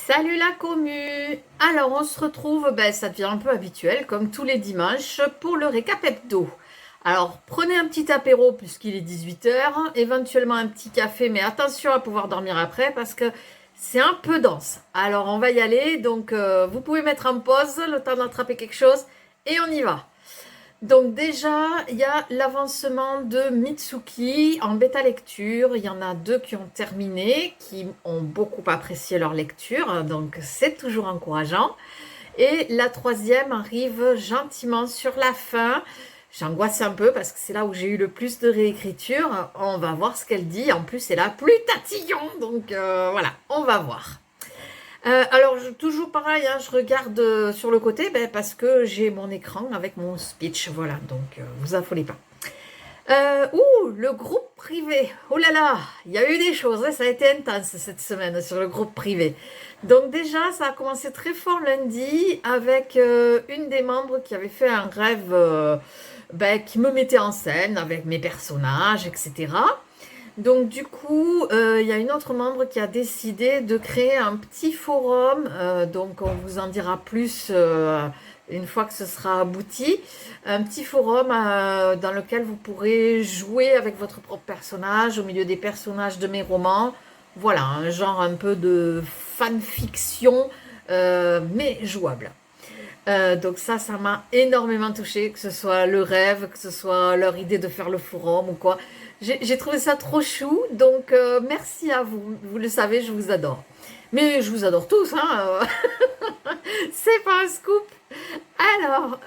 Salut la commu! Alors on se retrouve, ça devient un peu habituel, comme tous les dimanches, pour le récap hebdo. Alors prenez un petit apéro puisqu'il est 18 h, éventuellement un petit café, mais attention à pouvoir dormir après parce que c'est un peu dense. Alors on va y aller, donc vous pouvez mettre en pause le temps d'attraper quelque chose et on y va. Donc déjà, il y a l'avancement de Mitsuki en bêta lecture. Il y en a deux qui ont terminé, qui ont beaucoup apprécié leur lecture, donc c'est toujours encourageant. Et la troisième arrive gentiment sur la fin. J'angoisse un peu parce que c'est là où j'ai eu le plus de réécriture. On va voir ce qu'elle dit. En plus, c'est la plus tatillon, donc voilà, on va voir. Alors, toujours pareil, hein, je regarde sur le côté parce que j'ai mon écran avec mon speech, voilà, donc vous affolez pas. Le groupe privé. Oh là là, il y a eu des choses, hein, ça a été intense cette semaine sur le groupe privé. Donc déjà, ça a commencé très fort lundi avec une des membres qui avait fait un rêve qui me mettait en scène avec mes personnages, etc. Donc du coup, il y a une autre membre qui a décidé de créer un petit forum. Donc on vous en dira plus une fois que ce sera abouti. Un petit forum dans lequel vous pourrez jouer avec votre propre personnage au milieu des personnages de mes romans. Voilà, un genre un peu de fanfiction, mais jouable. Donc ça m'a énormément touchée, que ce soit le rêve, que ce soit leur idée de faire le forum ou quoi. J'ai trouvé ça trop chou, donc merci à vous. Vous le savez, je vous adore. Mais je vous adore tous, hein. C'est pas un scoop. Alors,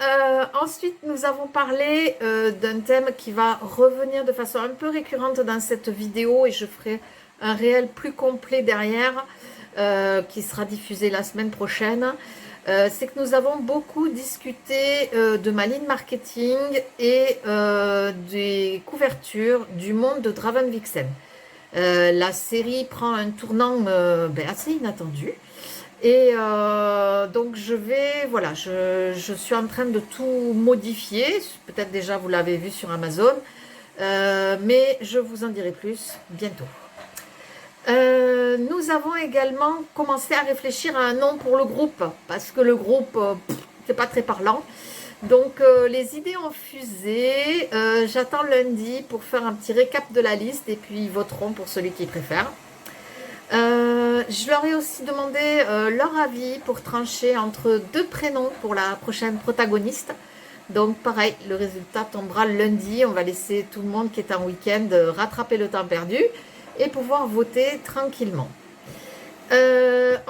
ensuite, nous avons parlé d'un thème qui va revenir de façon un peu récurrente dans cette vidéo et je ferai un réel plus complet derrière qui sera diffusé la semaine prochaine. C'est que nous avons beaucoup discuté de ma ligne marketing et des couvertures du monde de Draven Vixen. La série prend un tournant assez inattendu. Et donc voilà, je suis en train de tout modifier. Peut-être déjà vous l'avez vu sur Amazon, mais je vous en dirai plus bientôt. Nous avons également commencé à réfléchir à un nom pour le groupe, parce que le groupe, c'est pas très parlant. Donc les idées ont fusé. J'attends lundi pour faire un petit récap de la liste et puis ils voteront pour celui qu'ils préfèrent. Je leur ai aussi demandé leur avis pour trancher entre deux prénoms pour la prochaine protagoniste. Donc pareil, le résultat tombera lundi. On va laisser tout le monde qui est en week-end rattraper le temps perdu et pouvoir voter tranquillement. Voilà,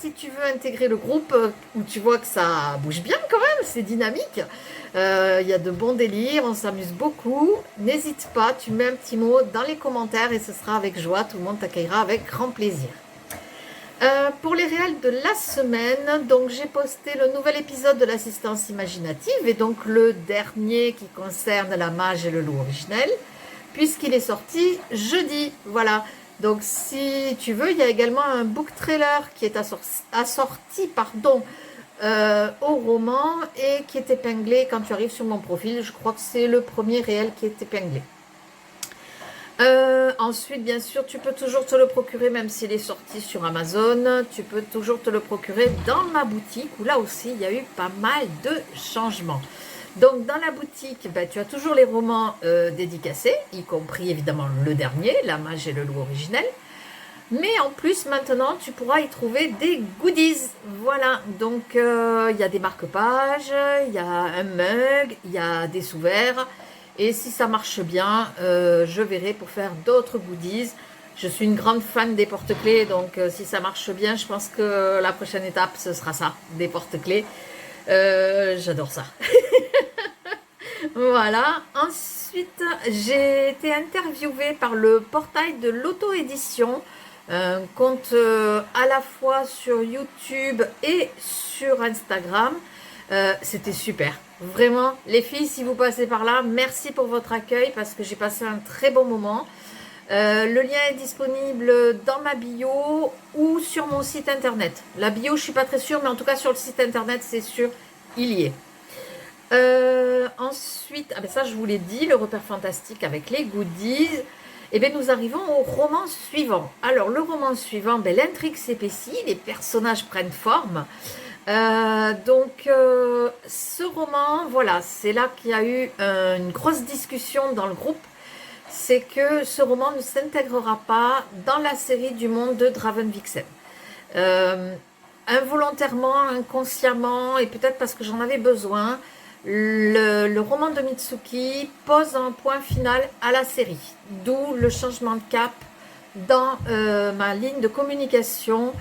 si tu veux intégrer le groupe où tu vois que ça bouge bien quand même, c'est dynamique, il y a de bons délires, on s'amuse beaucoup, n'hésite pas, tu mets un petit mot dans les commentaires et ce sera avec joie, tout le monde t'accueillera avec grand plaisir. Pour les réels de la semaine, donc j'ai posté le nouvel épisode de l'assistance imaginative et donc le dernier qui concerne la mage et le loup originel, puisqu'il est sorti jeudi. Voilà. Donc si tu veux, il y a également un book trailer qui est assorti au roman et qui est épinglé quand tu arrives sur mon profil. Je crois que c'est le premier réel qui est épinglé. Ensuite, bien sûr, tu peux toujours te le procurer, même s'il est sorti sur Amazon. Tu peux toujours te le procurer dans ma boutique, où là aussi, il y a eu pas mal de changements. Donc, dans la boutique, tu as toujours les romans dédicacés, y compris évidemment le dernier, La Mage et le Loup originel. Mais en plus, maintenant, tu pourras y trouver des goodies. Voilà, donc il y a des marque-pages, il y a un mug, il y a des sous-verts. Et si ça marche bien, je verrai pour faire d'autres goodies. Je suis une grande fan des porte-clés, donc si ça marche bien, je pense que la prochaine étape, ce sera ça, des porte-clés. J'adore ça. Voilà. Ensuite, j'ai été interviewée par le portail de l'auto-édition, un compte à la fois sur YouTube et sur Instagram. C'était super. Vraiment, les filles, si vous passez par là, merci pour votre accueil parce que j'ai passé un très bon moment. Le lien est disponible dans ma bio ou sur mon site internet. La bio, je suis pas très sûre, mais en tout cas sur le site internet, c'est sûr, il y est. Ensuite, ça je vous l'ai dit, le repère fantastique avec les goodies. Et bien nous arrivons au roman suivant. Alors le roman suivant, ben, l'intrigue s'épaissit, les personnages prennent forme. Ce roman, voilà, c'est là qu'il y a eu une grosse discussion dans le groupe. C'est que ce roman ne s'intégrera pas dans la série du monde de Draven-Vixen. Euh, Involontairement, inconsciemment, et peut-être parce que j'en avais besoin, le roman de Mitsuki pose un point final à la série, d'où le changement de cap dans ma ligne de communication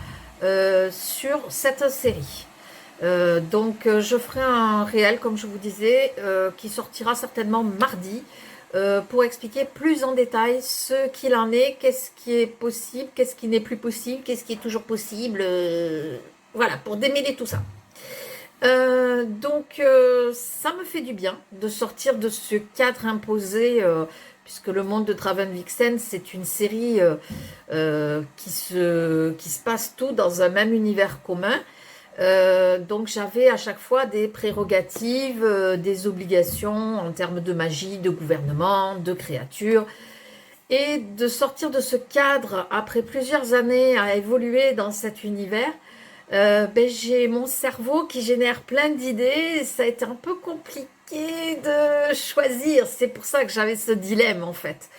sur cette série. Je ferai un réel, comme je vous disais, qui sortira certainement mardi, pour expliquer plus en détail ce qu'il en est, qu'est-ce qui est possible, qu'est-ce qui n'est plus possible, qu'est-ce qui est toujours possible, voilà, pour démêler tout ça. Ça me fait du bien de sortir de ce cadre imposé, puisque le monde de Draven-Vixen, c'est une série qui se passe tout dans un même univers commun. Donc j'avais à chaque fois des prérogatives, des obligations en termes de magie, de gouvernement, de créatures. Et de sortir de ce cadre après plusieurs années à évoluer dans cet univers, j'ai mon cerveau qui génère plein d'idées. Ça a été un peu compliqué de choisir. C'est pour ça que j'avais ce dilemme en fait.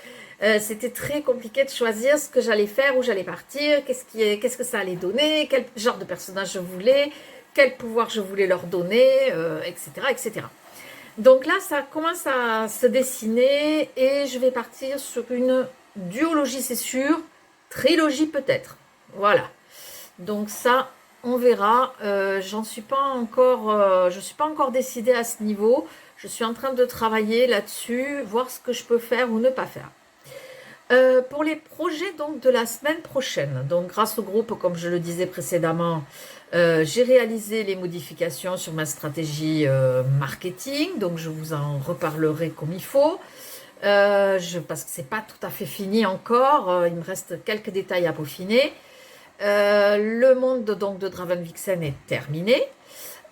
C'était très compliqué de choisir ce que j'allais faire, où j'allais partir, qu'est-ce que ça allait donner, quel genre de personnage je voulais, quel pouvoir je voulais leur donner, etc., etc. Donc là, ça commence à se dessiner et je vais partir sur une duologie, c'est sûr, trilogie peut-être. Voilà. Donc ça, on verra. Je suis pas encore décidée à ce niveau. Je suis en train de travailler là-dessus, voir ce que je peux faire ou ne pas faire. Pour les projets donc de la semaine prochaine, donc grâce au groupe, comme je le disais précédemment, j'ai réalisé les modifications sur ma stratégie marketing, donc je vous en reparlerai comme il faut. Parce que c'est pas tout à fait fini encore, il me reste quelques détails à peaufiner. Le monde donc de Draven-Vixen est terminé.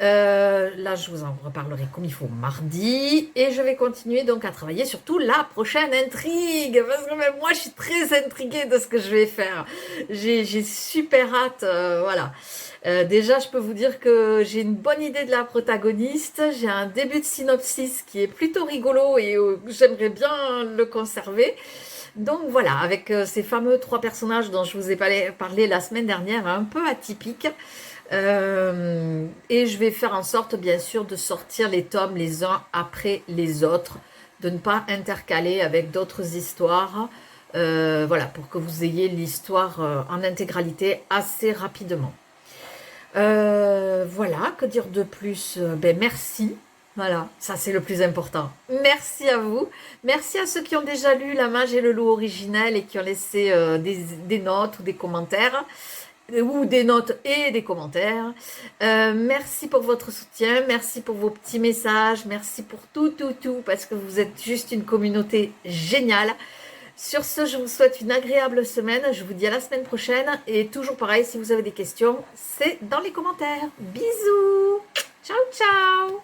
Là, je vous en reparlerai comme il faut mardi. Et je vais continuer donc à travailler surtout la prochaine intrigue. Parce que même moi, je suis très intriguée de ce que je vais faire. J'ai super hâte. Voilà. Déjà, je peux vous dire que j'ai une bonne idée de la protagoniste. J'ai un début de synopsis qui est plutôt rigolo et j'aimerais bien le conserver. Donc voilà, avec ces fameux 3 personnages dont je vous ai parlé la semaine dernière, un peu atypiques. Et je vais faire en sorte, bien sûr, de sortir les tomes les uns après les autres, de ne pas intercaler avec d'autres histoires. Voilà, pour que vous ayez l'histoire en intégralité assez rapidement. Voilà, que dire de plus? Merci. Voilà, ça c'est le plus important. Merci à vous. Merci à ceux qui ont déjà lu La Mage et le Loup originel et qui ont laissé des notes ou des commentaires. Ou des notes et des commentaires. Merci pour votre soutien, merci pour vos petits messages, merci pour tout, parce que vous êtes juste une communauté géniale. Sur ce, je vous souhaite une agréable semaine, je vous dis à la semaine prochaine, et toujours pareil, si vous avez des questions, c'est dans les commentaires. Bisous. Ciao, ciao.